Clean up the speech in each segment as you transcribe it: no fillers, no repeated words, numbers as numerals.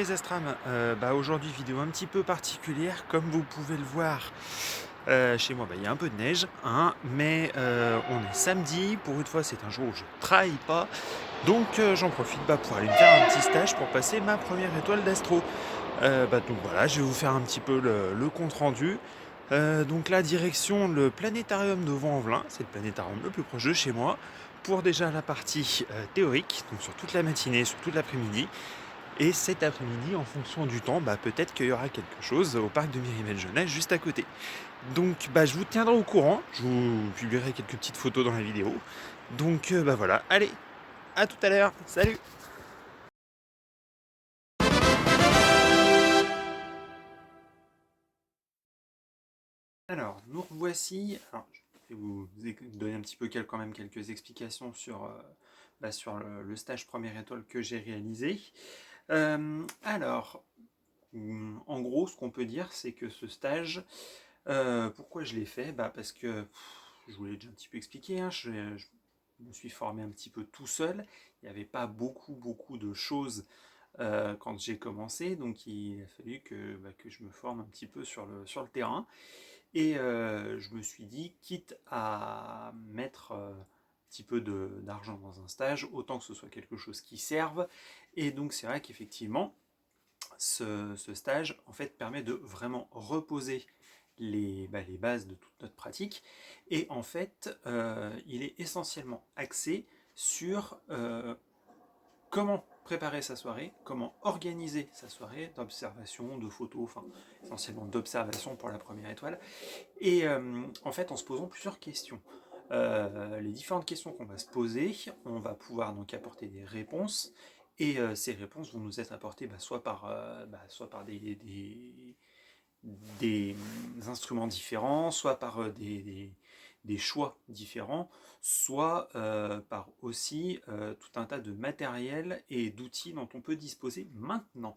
les Astrams, aujourd'hui vidéo un petit peu particulière, comme vous pouvez le voir. Chez moi, il y a un peu de neige, hein, mais on est samedi. Pour une fois, c'est un jour où je ne travaille pas, donc j'en profite pour aller me faire un petit stage pour passer ma première étoile d'astro. Donc voilà, je vais vous faire un petit peu le compte rendu. Donc la direction, le planétarium de Vaux-en-Velin, c'est le planétarium le plus proche de chez moi, pour déjà la partie théorique, donc sur toute la matinée, sur toute l'après-midi. Et cet après-midi, en fonction du temps, peut-être qu'il y aura quelque chose au parc de Miribel-Jeunesse juste à côté. Donc je vous tiendrai au courant, je vous publierai quelques petites photos dans la vidéo. Donc voilà, allez, à tout à l'heure, salut. Alors, nous revoici. Alors, je vais vous donner un petit peu quand même quelques explications sur le stage première étoile que j'ai réalisé. Alors, en gros, ce qu'on peut dire, c'est que ce stage, pourquoi je l'ai fait, parce que, je vous l'ai déjà un petit peu expliqué, hein, je me suis formé un petit peu tout seul. Il n'y avait pas beaucoup de choses quand j'ai commencé, donc il a fallu que je me forme un petit peu sur le terrain. Et je me suis dit, quitte à mettre un petit peu d'argent dans un stage, autant que ce soit quelque chose qui serve. Et donc c'est vrai qu'effectivement, ce stage en fait permet de vraiment reposer les bases de toute notre pratique. Et en fait, il est essentiellement axé sur comment préparer sa soirée, comment organiser sa soirée d'observation, de photos, enfin essentiellement d'observation pour la première étoile. Et en fait, en se posant plusieurs questions. Les différentes questions qu'on va se poser, on va pouvoir donc apporter des réponses. Et ces réponses vont nous être apportées soit par des instruments différents, soit par des choix différents, soit par aussi tout un tas de matériel et d'outils dont on peut disposer maintenant.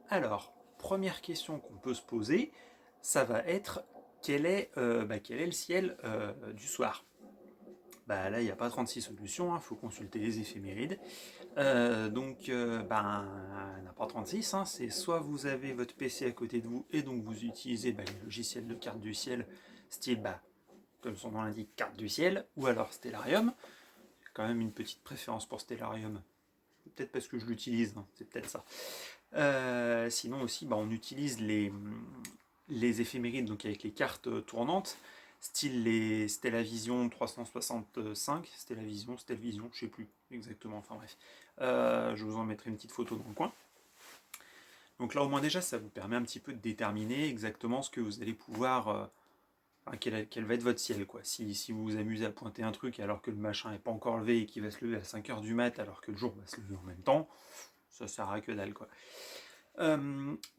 Alors, première question qu'on peut se poser, ça va être quel est le ciel du soir. Là, il n'y a pas 36 solutions, il faut consulter les éphémérides. Il n'y en a pas 36, hein, c'est soit vous avez votre PC à côté de vous et donc vous utilisez les logiciels de carte du ciel, style, comme son nom l'indique, carte du ciel, ou alors Stellarium. J'ai quand même une petite préférence pour Stellarium, peut-être parce que je l'utilise, hein, c'est peut-être ça. Sinon aussi, on utilise les éphémérides donc avec les cartes tournantes, style les Stellavision 365, Stellavision, je sais plus exactement, enfin bref. Je vous en mettrai une petite photo dans le coin. Donc là au moins déjà ça vous permet un petit peu de déterminer exactement ce que vous allez pouvoir, quel va être votre ciel, quoi. Si vous vous amusez à pointer un truc alors que le machin n'est pas encore levé et qu'il va se lever à 5h du mat alors que le jour va se lever en même temps, ça sert à que dalle, quoi.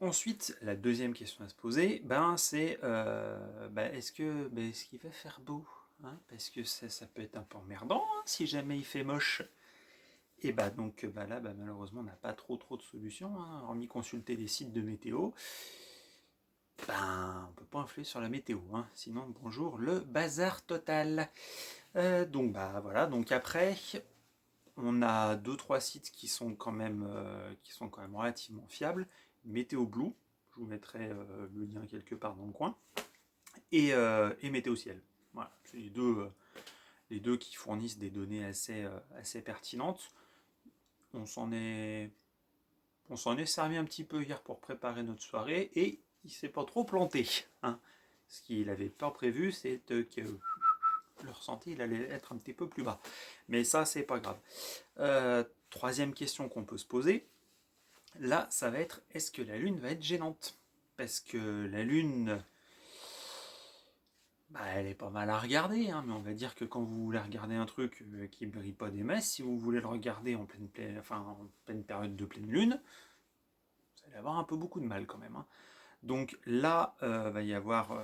Ensuite, la deuxième question à se poser, c'est est-ce qu'il va faire beau, hein, parce que ça peut être un peu emmerdant, hein, si jamais il fait moche. Et là, malheureusement, on n'a pas trop de solutions, hein, hormis consulter les sites de météo. On peut pas influer sur la météo, hein, sinon bonjour le bazar total. Voilà, donc après, on a 2-3 sites qui sont quand même relativement fiables. Météo Blue, je vous mettrai le lien quelque part dans le coin, et Météo Ciel. Voilà, c'est les deux qui fournissent des données assez pertinentes. On s'en est servi un petit peu hier pour préparer notre soirée et il s'est pas trop planté, hein. Ce qu'il avait pas prévu, c'est que le ressenti il allait être un petit peu plus bas. Mais ça, c'est pas grave. Troisième question qu'on peut se poser, là, ça va être, est-ce que la Lune va être gênante? Parce que la Lune, elle est pas mal à regarder, hein, mais on va dire que quand vous voulez regarder un truc qui ne brille pas des masses, si vous voulez le regarder en pleine période de pleine Lune, vous allez avoir un peu beaucoup de mal quand même, hein. Donc là, va y avoir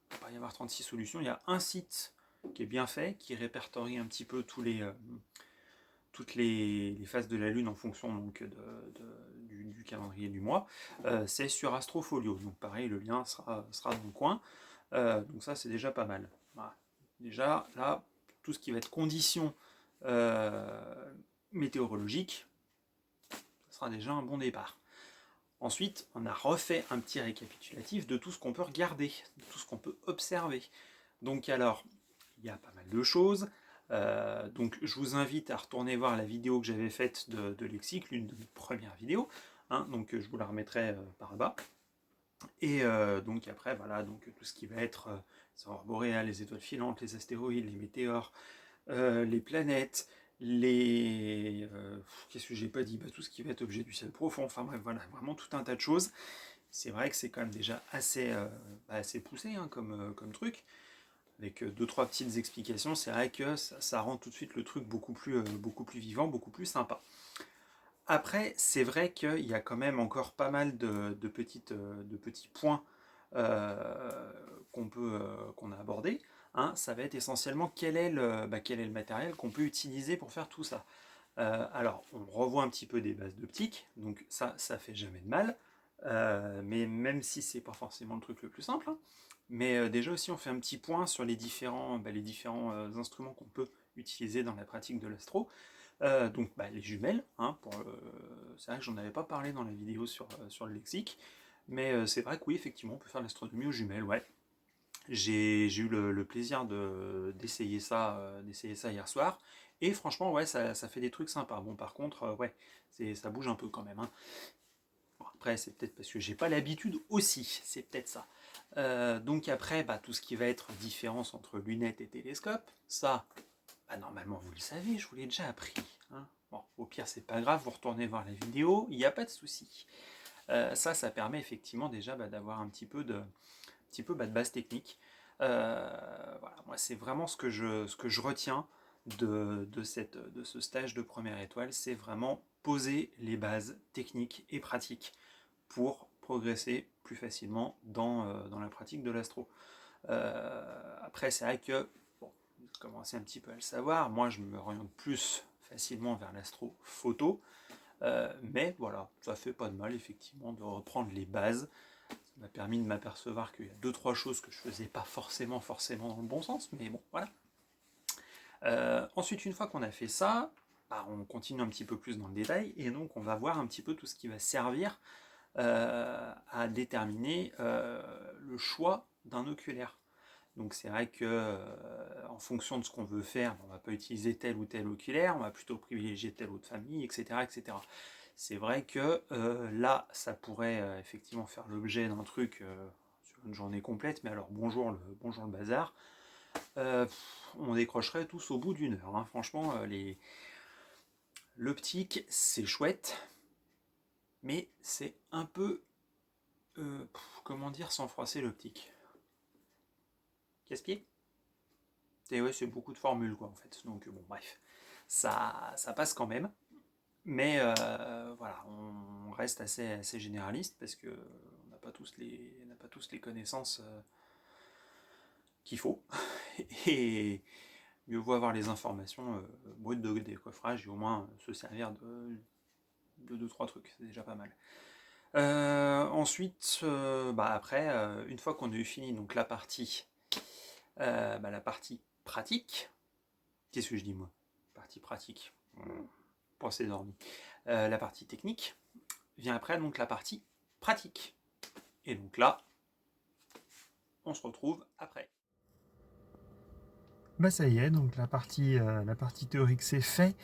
36 solutions. Il y a un site qui est bien fait, qui répertorie un petit peu toutes les phases de la Lune en fonction du calendrier du mois. C'est sur Astrofolio. Donc pareil, le lien sera dans le coin. Donc ça, c'est déjà pas mal. Voilà. Déjà, là, tout ce qui va être conditions météorologiques, ça sera déjà un bon départ. Ensuite, on a refait un petit récapitulatif de tout ce qu'on peut regarder, de tout ce qu'on peut observer. Donc alors, il y a pas mal de choses. Donc je vous invite à retourner voir la vidéo que j'avais faite de lexique, l'une de mes premières vidéos. Hein, donc je vous la remettrai par bas. Et donc après, voilà, donc tout ce qui va être les aurores boréales, les étoiles filantes, les astéroïdes, les météores, les planètes, qu'est-ce que j'ai pas dit, tout ce qui va être objet du ciel profond, enfin bref, voilà, vraiment tout un tas de choses. C'est vrai que c'est quand même déjà assez poussé hein, comme truc. Avec deux, trois petites explications, c'est vrai que ça rend tout de suite le truc beaucoup plus vivant, beaucoup plus sympa. Après, c'est vrai qu'il y a quand même encore pas mal de petits points qu'on a abordés. Hein. Ça va être essentiellement quel est le matériel qu'on peut utiliser pour faire tout ça. Alors, on revoit un petit peu des bases d'optique, donc ça fait jamais de mal. Mais même si c'est pas forcément le truc le plus simple, hein. Mais déjà aussi on fait un petit point sur les différents instruments qu'on peut utiliser dans la pratique de l'astro. Donc les jumelles, hein, c'est vrai que j'en avais pas parlé dans la vidéo sur le lexique, mais c'est vrai que oui, effectivement, on peut faire l'astronomie aux jumelles, ouais. J'ai eu le plaisir d'essayer ça hier soir, et franchement, ouais, ça fait des trucs sympas. Bon, par contre, ouais, ça bouge un peu quand même. Hein. Bon, après, c'est peut-être parce que j'ai pas l'habitude aussi, c'est peut-être ça. Donc après, tout ce qui va être différence entre lunettes et télescope, ça, normalement vous le savez, je vous l'ai déjà appris. Hein. Bon, au pire, c'est pas grave, vous retournez voir la vidéo, il n'y a pas de souci. Ça permet effectivement déjà d'avoir un petit peu de base technique. Voilà, moi c'est vraiment ce que je retiens de ce stage de première étoile, c'est vraiment poser les bases techniques et pratiques pour progresser plus facilement dans la pratique de l'astro. Après, c'est vrai que, bon, vous commencez un petit peu à le savoir, moi je m'oriente plus facilement vers l'astro photo, mais voilà, ça fait pas de mal effectivement de reprendre les bases. Ça m'a permis de m'apercevoir qu'il y a 2-3 choses que je faisais pas forcément dans le bon sens, mais bon, voilà. Ensuite, une fois qu'on a fait ça, on continue un petit peu plus dans le détail, et donc on va voir un petit peu tout ce qui va servir à déterminer le choix d'un oculaire. Donc c'est vrai que en fonction de ce qu'on veut faire, on ne va pas utiliser tel ou tel oculaire, on va plutôt privilégier telle autre famille, etc. etc. C'est vrai que là, ça pourrait effectivement faire l'objet d'un truc sur une journée complète, mais alors bonjour le bazar. On décrocherait tous au bout d'une heure. Hein. Franchement, l'optique, c'est chouette, mais c'est un peu, comment dire sans froisser l'optique. Casse-pied. Ouais, c'est beaucoup de formules quoi en fait. Donc bon bref, ça passe quand même. Mais voilà, on reste assez généraliste parce que on n'a pas tous les connaissances qu'il faut. Et mieux vaut avoir les informations brutes de décoffrage et au moins se servir de 2-3 trucs, c'est déjà pas mal. Ensuite, après, une fois qu'on a eu fini donc la partie pratique, qu'est-ce que je dis moi? Partie pratique, pensée dormie. La partie technique vient après donc la partie pratique. Et donc là, on se retrouve après. Ça y est, donc la partie théorique c'est fait.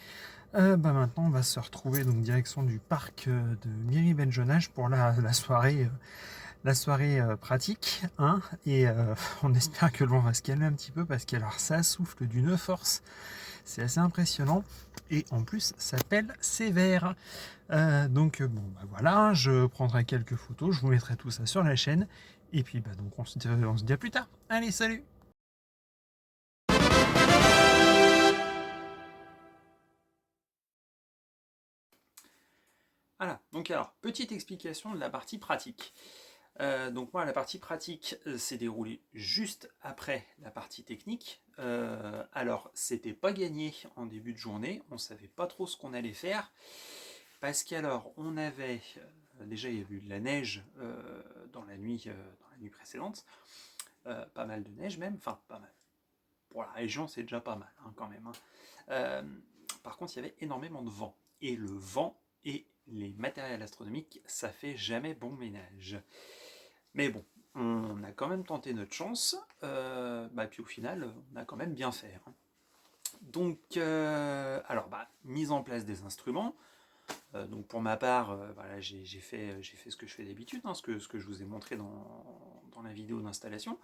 Maintenant on va se retrouver donc direction du parc de Miribel-Jonage pour la soirée pratique. Hein, et on espère que le vent va se calmer un petit peu parce que alors ça souffle d'une force. C'est assez impressionnant. Et en plus, ça pèle sévère. Donc voilà, je prendrai quelques photos, je vous mettrai tout ça sur la chaîne. Et puis donc on se dit à plus tard. Allez, salut! Voilà, donc alors, petite explication de la partie pratique. Donc moi, la partie pratique s'est déroulée juste après la partie technique. Alors, c'était pas gagné en début de journée, on savait pas trop ce qu'on allait faire, parce qu'alors, on avait, déjà il y a eu de la neige dans la nuit précédente, pas mal de neige même, enfin pas mal. Pour la région, c'est déjà pas mal quand même. Hein. Par contre, il y avait énormément de vent, et le vent est les matériels astronomiques, ça fait jamais bon ménage. Mais bon, on a quand même tenté notre chance, puis au final, on a quand même bien fait. Hein. Donc, alors, mise en place des instruments. Donc pour ma part, voilà, j'ai fait ce que je fais d'habitude, hein, ce que je vous ai montré dans la vidéo d'installation.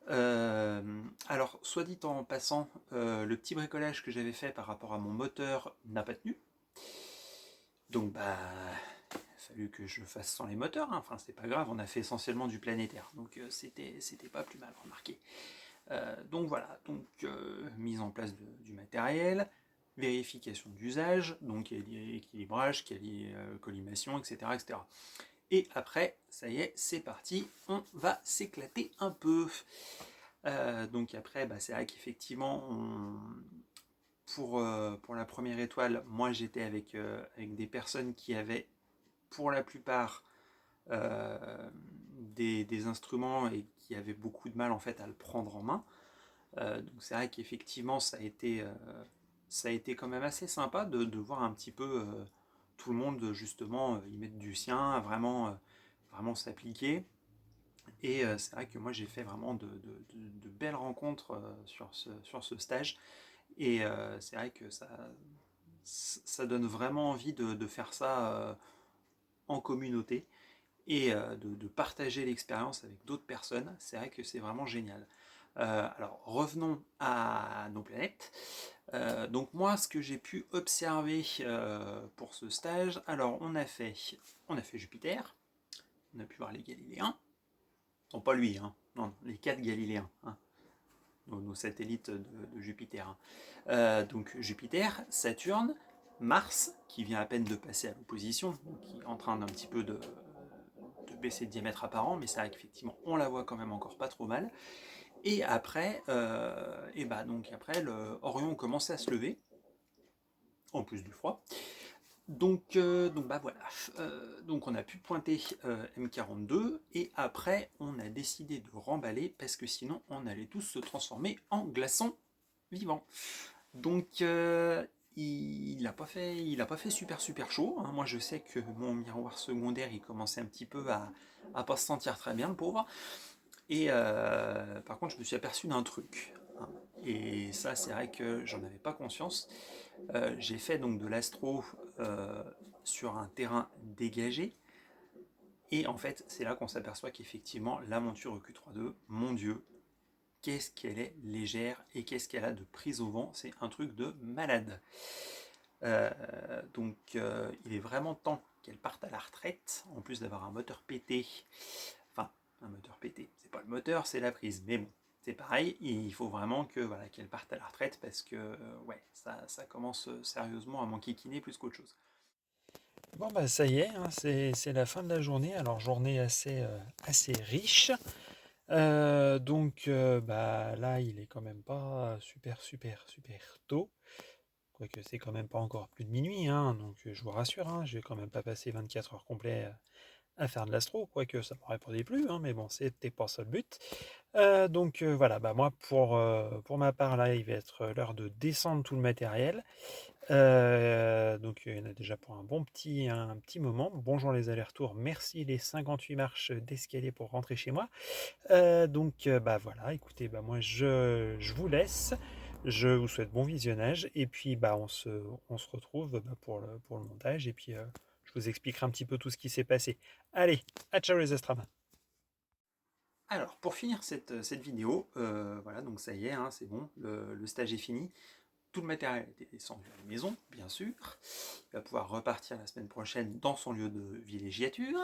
Alors, soit dit en passant, le petit bricolage que j'avais fait par rapport à mon moteur n'a pas tenu. Donc, il a fallu que je fasse sans les moteurs. Hein. Enfin, c'est pas grave, on a fait essentiellement du planétaire. Donc, c'était pas plus mal, remarqué. Donc voilà, mise en place du matériel, vérification d'usage, donc équilibrage, collimation, etc., etc. Et après, ça y est, c'est parti, on va s'éclater un peu. Donc après, c'est vrai qu'effectivement, pour la première étoile, moi j'étais avec des personnes qui avaient pour la plupart des instruments et qui avaient beaucoup de mal en fait à le prendre en main. Donc c'est vrai qu'effectivement ça a été quand même assez sympa de voir un petit peu tout le monde justement y mettre du sien, vraiment s'appliquer. Et c'est vrai que moi j'ai fait vraiment de belles rencontres sur ce stage. Et c'est vrai que ça donne vraiment envie de faire ça en communauté et de partager l'expérience avec d'autres personnes. C'est vrai que c'est vraiment génial. Alors revenons à nos planètes. Donc moi, ce que j'ai pu observer pour ce stage, alors on a fait Jupiter, on a pu voir les Galiléens, non pas lui, hein, non, les 4 Galiléens, hein, nos satellites de Jupiter. Hein. Donc Jupiter, Saturne, Mars, qui vient à peine de passer à l'opposition, qui est en train d'un petit peu de baisser de diamètre apparent, mais c'est vrai qu'effectivement on la voit quand même encore pas trop mal. Et après, le Orion commençait à se lever, en plus du froid. Voilà. Donc on a pu pointer M42 et après on a décidé de remballer parce que sinon on allait tous se transformer en glaçons vivants. Donc il n'a pas fait super chaud. Hein. Moi je sais que mon miroir secondaire il commençait un petit peu à pas se sentir très bien le pauvre. Et par contre je me suis aperçu d'un truc. Hein. Et ça c'est vrai que j'en avais pas conscience. J'ai fait donc de l'astro euh, sur un terrain dégagé. Et en fait, c'est là qu'on s'aperçoit qu'effectivement, la monture EQ32, mon Dieu, qu'est-ce qu'elle est légère et qu'est-ce qu'elle a de prise au vent. C'est un truc de malade. Il est vraiment temps qu'elle parte à la retraite, en plus d'avoir un moteur pété. Enfin, un moteur pété. C'est pas le moteur, c'est la prise. Mais bon, c'est pareil, il faut vraiment qu'elle parte à la retraite parce que ça commence sérieusement à m'enquiquiner plus qu'autre chose. Bon ça y est, hein, c'est la fin de la journée, alors journée assez riche. Là il est quand même pas super tôt, quoique c'est quand même pas encore plus de minuit, hein, donc je vous rassure, hein, je vais quand même pas passer 24 heures complètes à faire de l'astro, quoique ça m'aurait pas déplu, hein, mais bon c'était pas ça le but. Moi pour ma part là il va être l'heure de descendre tout le matériel. Il y en a déjà pour un petit moment. Bonjour les allers-retours, merci les 58 marches d'escalier pour rentrer chez moi. Voilà, écoutez, moi je vous laisse. Je vous souhaite bon visionnage et puis on se retrouve pour le montage et puis je vous expliquerai un petit peu tout ce qui s'est passé. Allez, à ciao les astrales. Alors, pour finir cette vidéo, voilà, donc ça y est, hein, c'est bon, le stage est fini. Tout le matériel a été descendu à la maison, bien sûr. Il va pouvoir repartir la semaine prochaine dans son lieu de villégiature.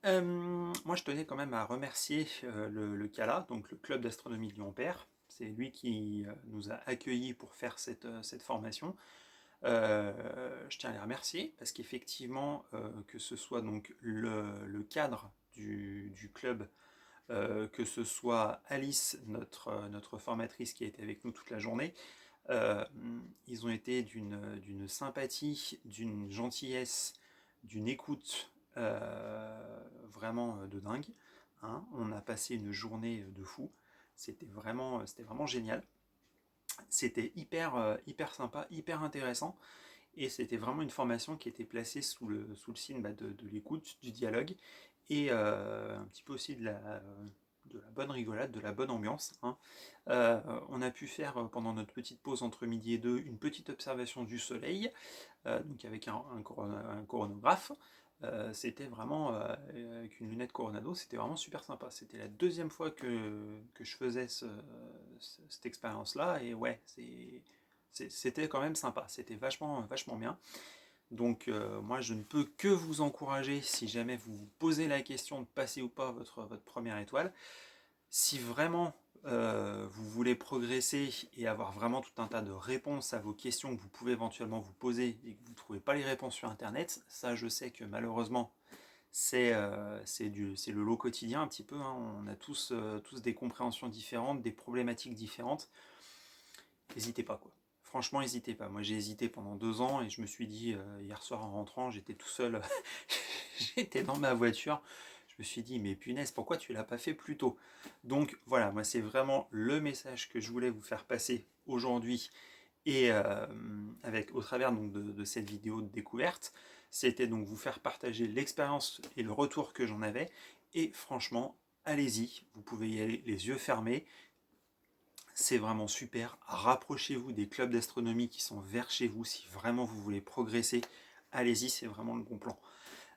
Moi, je tenais quand même à remercier le CALA, donc le Club d'Astronomie de Lyon-Père. C'est lui qui nous a accueillis pour faire cette formation. Je tiens à les remercier parce qu'effectivement, que ce soit donc le cadre du club, que ce soit Alice, notre formatrice qui a été avec nous toute la journée, euh, ils ont été d'une sympathie, d'une gentillesse, d'une écoute vraiment de dingue. Hein. On a passé une journée de fou. C'était vraiment génial. C'était hyper sympa, hyper intéressant. Et c'était vraiment une formation qui était placée sous le signe de l'écoute, du dialogue, et un petit peu aussi de la bonne rigolade, de la bonne ambiance, hein. On a pu faire pendant notre petite pause entre midi et deux une petite observation du soleil, donc avec un coronographe. C'était vraiment, avec une lunette Coronado, c'était vraiment super sympa. C'était la deuxième fois que je faisais cette expérience-là, et ouais, c'était quand même sympa, c'était vachement, vachement bien. Donc moi je ne peux que vous encourager, si jamais vous vous posez la question de passer ou pas votre première étoile, si vraiment vous voulez progresser et avoir vraiment tout un tas de réponses à vos questions que vous pouvez éventuellement vous poser et que vous ne trouvez pas les réponses sur internet, ça je sais que malheureusement c'est le lot quotidien un petit peu, hein. On a tous des compréhensions différentes, des problématiques différentes. N'hésitez pas, quoi. Franchement, n'hésitez pas. Moi, j'ai hésité pendant 2 ans et je me suis dit, hier soir en rentrant, j'étais tout seul, j'étais dans ma voiture. Je me suis dit, mais punaise, pourquoi tu l'as pas fait plus tôt? Donc voilà, moi, c'est vraiment le message que je voulais vous faire passer aujourd'hui et au travers donc, de cette vidéo de découverte. C'était donc vous faire partager l'expérience et le retour que j'en avais. Et franchement, allez-y, vous pouvez y aller les yeux fermés. C'est vraiment super. Rapprochez-vous des clubs d'astronomie qui sont vers chez vous si vraiment vous voulez progresser. Allez-y, c'est vraiment le bon plan.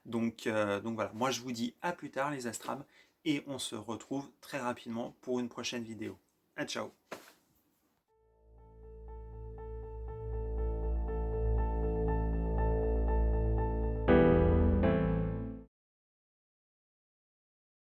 Donc voilà, moi je vous dis à plus tard les astrams et on se retrouve très rapidement pour une prochaine vidéo. À ciao.